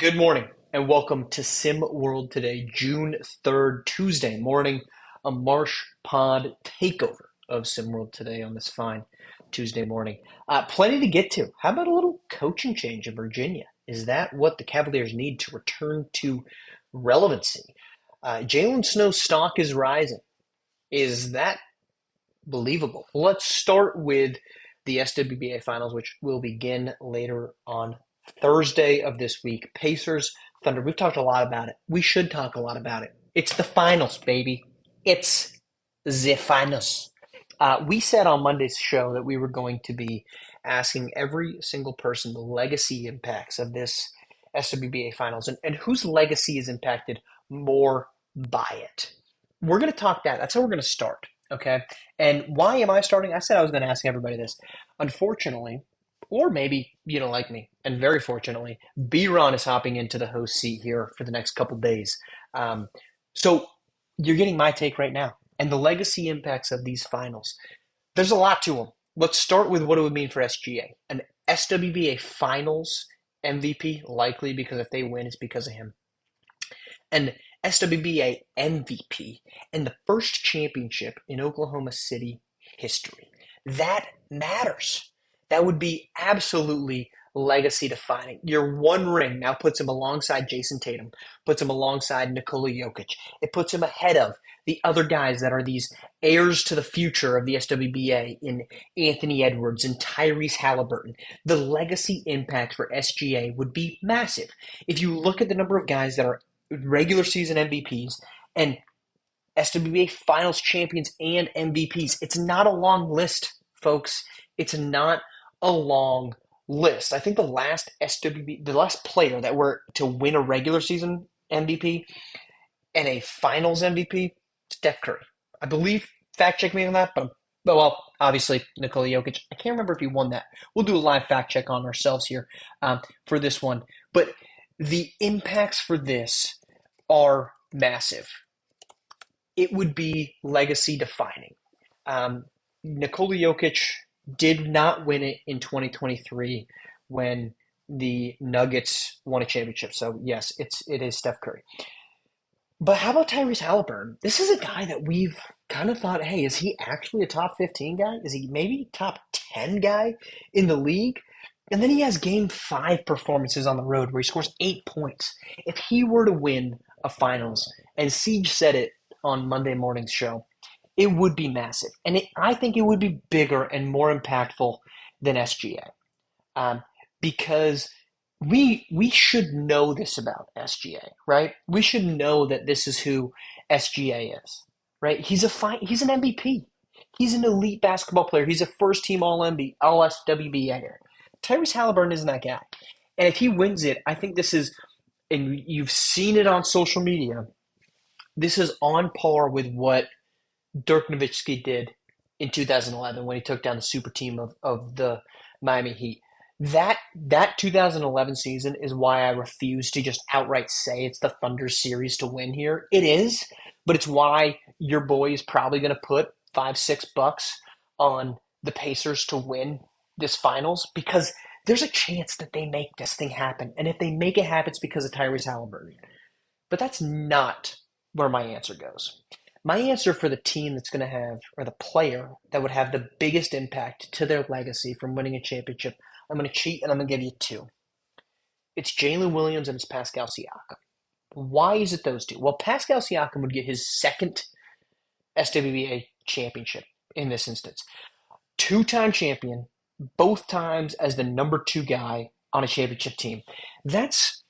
Good morning and welcome to SimWorld today, June 3rd, Tuesday morning, a Marsh Pod takeover of SimWorld today on this fine Tuesday morning. Plenty to get to. How about a little coaching change in Virginia? Is that what the Cavaliers need to return to relevancy? Jalen Snow's stock is rising. Is that believable? Let's start with the SWBA finals, which will begin later on Thursday of this week. Pacers, Thunder. We've talked a lot about it. We should talk a lot about it. It's the finals, baby. It's the finals. We said on Monday's show that we were going to be asking every single person the legacy impacts of this SWBA finals and whose legacy is impacted more by it. We're going to talk that. That's how we're going to start. Okay. And why am I starting? I said I was going to ask everybody this. Unfortunately, or maybe you don't like me, and very fortunately, B-Ron is hopping into the host seat here for the next couple days. So you're getting my take right now. And the legacy impacts of these finals. There's a lot to them. Let's start with what it would mean for SGA. An SWBA finals MVP, likely because if they win, it's because of him. An SWBA MVP and the first championship in Oklahoma City history. That matters. That would be absolutely legacy defining. Your one ring now puts him alongside Jason Tatum, puts him alongside Nikola Jokic. It puts him ahead of the other guys that are these heirs to the future of the SWBA in Anthony Edwards and Tyrese Halliburton. The legacy impact for SGA would be massive. If you look at the number of guys that are regular season MVPs and SWBA finals champions and MVPs, it's not a long list, folks. It's not a long list. I think the last player that were to win a regular season MVP and a finals MVP, Steph Curry. I believe, fact check me on that, but well, obviously Nikola Jokic. I can't remember if he won that. We'll do a live fact check on ourselves here for this one. But the impacts for this are massive. It would be legacy defining. Nikola Jokic did not win it in 2023 when the Nuggets won a championship. So yes, it is Steph Curry. But how about Tyrese Halliburton? This is a guy that we've kind of thought, hey, is he actually a top 15 guy? Is he maybe top 10 guy in the league? And then he has game 5 performances on the road where he scores 8 points. If he were to win a finals, and Siege said it on Monday morning's show, it would be massive. And I think it would be bigger and more impactful than SGA. Because we should know this about SGA, right? We should know that this is who SGA is, right? He's an MVP. He's an elite basketball player. He's a first-team All-NBA, All-SWBA. Tyrese Halliburton isn't that guy. And if he wins it, I think this is, and you've seen it on social media, this is on par with what Dirk Nowitzki did in 2011 when he took down the super team of the Miami Heat. That 2011 season is why I refuse to just outright say it's the Thunder series to win here. It is, but it's why your boy is probably going to put $5-6 on the Pacers to win this finals, because there's a chance that they make this thing happen. And if they make it happen, it's because of Tyrese Halliburton. But that's not where my answer goes. My answer for the team that's going to have, or the player that would have the biggest impact to their legacy from winning a championship, I'm going to cheat and I'm going to give you 2. It's Jalen Williams and it's Pascal Siakam. Why is it those two? Well, Pascal Siakam would get his second SWBA championship in this instance. 2-time champion, both times as the number 2 guy on a championship team. That's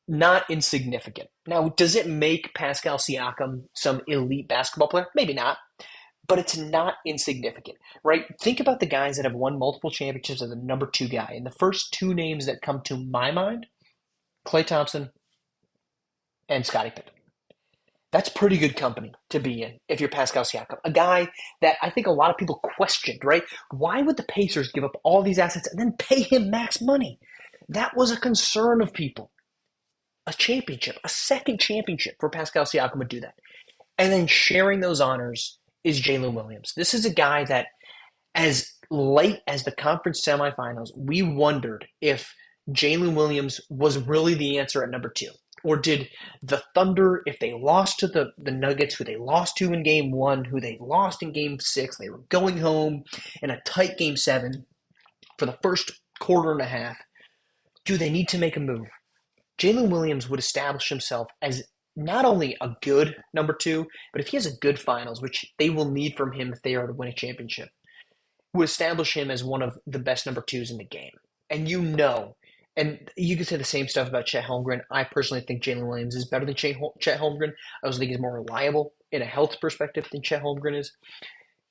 not insignificant. Now, does it make Pascal Siakam some elite basketball player? Maybe not, but it's not insignificant, right? Think about the guys that have won multiple championships as the number 2 guy. And the first 2 names that come to my mind, Klay Thompson and Scottie Pippen. That's pretty good company to be in if you're Pascal Siakam, a guy that I think a lot of people questioned, right? Why would the Pacers give up all these assets and then pay him max money? That was a concern of people. A championship, a second championship for Pascal Siakam would do that. And then sharing those honors is Jalen Williams. This is a guy that, as late as the conference semifinals, we wondered if Jalen Williams was really the answer at number two? Or did the Thunder, if they lost to the Nuggets, who they lost to in game one, who they lost in game six, they were going home in a tight game seven for the first quarter and a half, do they need to make a move? Jalen Williams would establish himself as not only a good number two, but if he has a good finals, which they will need from him if they are to win a championship, would establish him as one of the best number twos in the game. And and you could say the same stuff about Chet Holmgren. I personally think Jalen Williams is better than Chet Holmgren. I also think he's more reliable in a health perspective than Chet Holmgren is.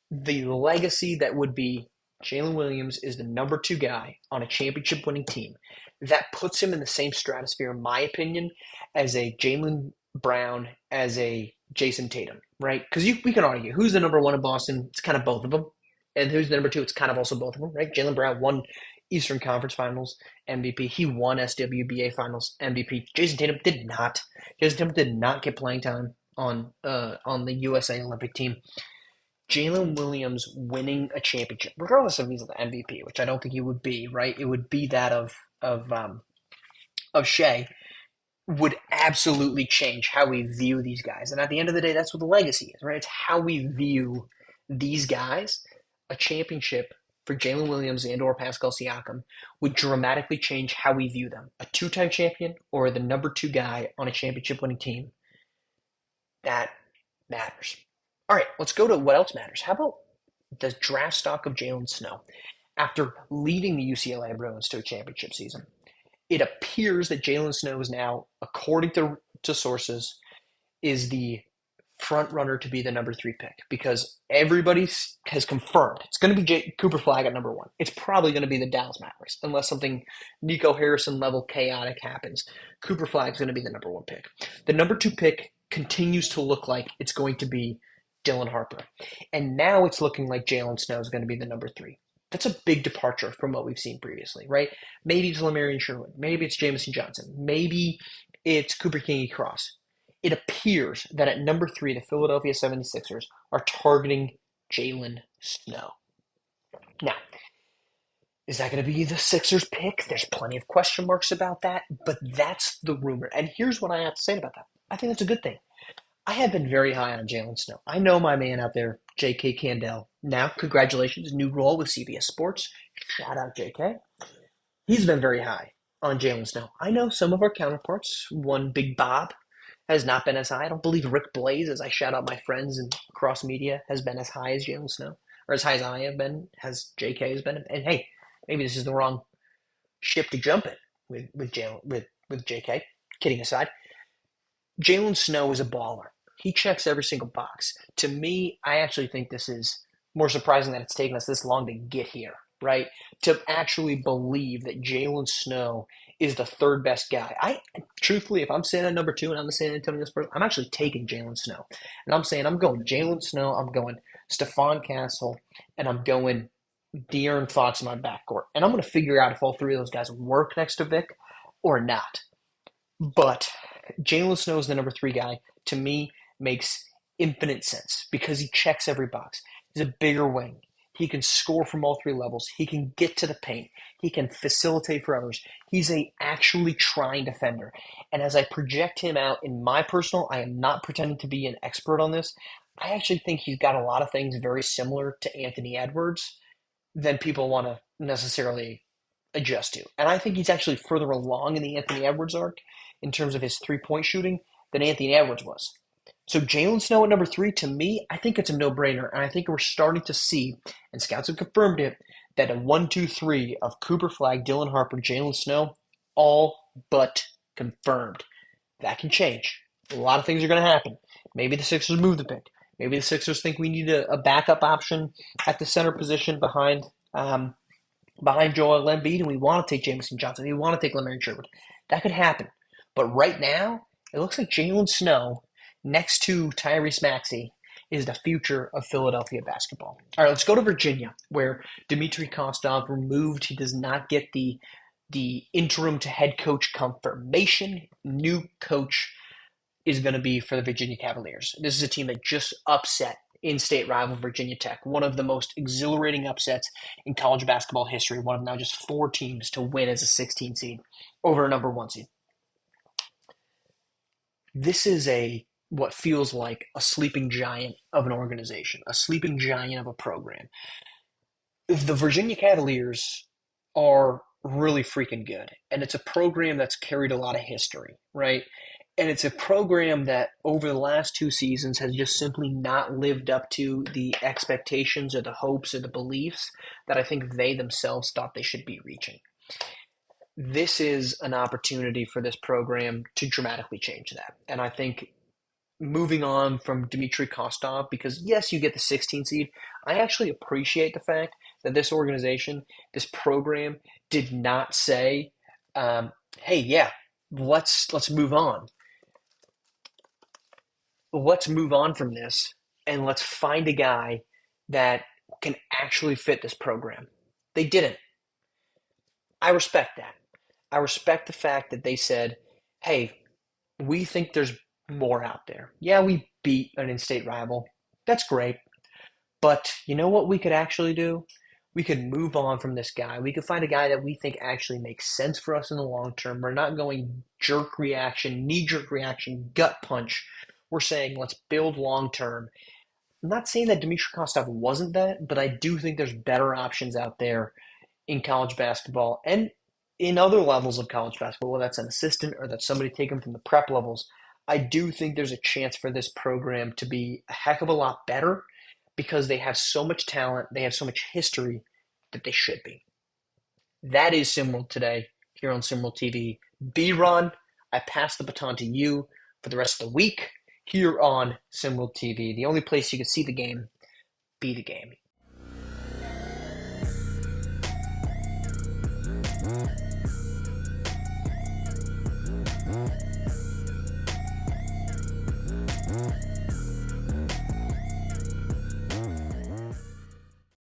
The legacy that would be Jalen Williams is the number two guy on a championship winning team. That puts him in the same stratosphere, in my opinion, as a Jaylen Brown, as a Jason Tatum, right? Because we can argue who's the number one in Boston. It's kind of both of them. And who's the number two? It's kind of also both of them, right? Jaylen Brown won Eastern Conference Finals MVP. He won SWBA Finals MVP. Jason Tatum did not. Jason Tatum did not get playing time on the USA Olympic team. Jalen Williams winning a championship, regardless if he's the MVP, which I don't think he would be, right? It would be that of Shea, would absolutely change how we view these guys. And at the end of the day, that's what the legacy is, right? It's how we view these guys. A championship for Jalen Williams and or Pascal Siakam would dramatically change how we view them. A two-time champion or the number two guy on a championship-winning team, that matters. All right, let's go to what else matters. How about the draft stock of Jalen Snow? After leading the UCLA Bruins to a championship season, it appears that Jalen Snow is now, according to sources, is the front runner to be the number three pick because everybody has confirmed it's going to be Cooper Flagg at number one. It's probably going to be the Dallas Mavericks unless something Nico Harrison level chaotic happens. Cooper Flagg's going to be the number one pick. The number two pick continues to look like it's going to be Dylan Harper. And now it's looking like Jalen Snow is going to be the number three. That's a big departure from what we've seen previously, right? Maybe it's Lamarian Sherwood. Maybe it's Jamison Johnson. Maybe it's Cooper Kingy-Cross. It appears that at number three, the Philadelphia 76ers are targeting Jalen Snow. Now, is that going to be the Sixers pick? There's plenty of question marks about that, but that's the rumor. And here's what I have to say about that. I think that's a good thing. I have been very high on Jalen Snow. I know my man out there, J.K. Candell. Now, congratulations, new role with CBS Sports. Shout out, J.K. He's been very high on Jalen Snow. I know some of our counterparts, one Big Bob, has not been as high. I don't believe Rick Blaze, as I shout out my friends and cross media, has been as high as Jalen Snow, or as high as I have been, as J.K. has been. And hey, maybe this is the wrong ship to jump in with J.K. Kidding aside, Jalen Snow is a baller. He checks every single box. To me, I actually think this is more surprising that it's taken us this long to get here, right? To actually believe that Jalen Snow is the third best guy. Truthfully, if I'm sitting at number two and I'm the San Antonio Spurs, I'm actually taking Jalen Snow. And I'm saying I'm going Jalen Snow, I'm going Stephon Castle, and I'm going De'Aaron Fox in my backcourt. And I'm going to figure out if all three of those guys work next to Vic or not. But Jalen Snow is the number three guy. To me, makes infinite sense because he checks every box. He's a bigger wing. He can score from all three levels. He can get to the paint. He can facilitate for others. He's a actually trying defender. And as I project him out in my personal, I am not pretending to be an expert on this. I actually think he's got a lot of things very similar to Anthony Edwards than people want to necessarily adjust to. And I think he's actually further along in the Anthony Edwards arc in terms of his three-point shooting than Anthony Edwards was. So Jalen Snow at number three, to me, I think it's a no-brainer. And I think we're starting to see, and scouts have confirmed it, that a 1-2-3 of Cooper Flagg, Dylan Harper, Jalen Snow, all but confirmed. That can change. A lot of things are going to happen. Maybe the Sixers move the pick. Maybe the Sixers think we need a backup option at the center position behind Joel Embiid, and we want to take Jamison Johnson. We want to take Lamarian Sherwood. That could happen. But right now, it looks like Jalen Snow, next to Tyrese Maxey, is the future of Philadelphia basketball. All right, let's go to Virginia, where Dmitry Kostov removed. He does not get the interim to head coach confirmation. New coach is going to be for the Virginia Cavaliers. This is a team that just upset in-state rival Virginia Tech, one of the most exhilarating upsets in college basketball history, one of now just 4 teams to win as a 16 seed over a number 1 seed. This is what feels like a sleeping giant of an organization, a sleeping giant of a program. The Virginia Cavaliers are really freaking good, and it's a program that's carried a lot of history, right? And it's a program that over the last 2 seasons has just simply not lived up to the expectations or the hopes or the beliefs that I think they themselves thought they should be reaching. This is an opportunity for this program to dramatically change that. And I think moving on from Dmitry Kostov, because yes, you get the 16 seed, I actually appreciate the fact that this organization, this program, did not say, "Hey, yeah, let's move on. Let's move on from this, and let's find a guy that can actually fit this program." They didn't. I respect that. I respect the fact that they said, "Hey, we think there's more out there. Yeah, we beat an in-state rival. That's great. But you know what we could actually do? We could move on from this guy. We could find a guy that we think actually makes sense for us in the long term. We're not going jerk reaction, knee-jerk reaction, gut punch. We're saying let's build long term." I'm not saying that Dmitry Kostov wasn't that, but I do think there's better options out there in college basketball and in other levels of college basketball, whether that's an assistant or that's somebody taken from the prep levels. I do think there's a chance for this program to be a heck of a lot better because they have so much talent, they have so much history that they should be. That is SimWorld today here on SimWorld TV. B-Ron, I pass the baton to you for the rest of the week here on SimWorld TV, the only place you can see the game, be the game.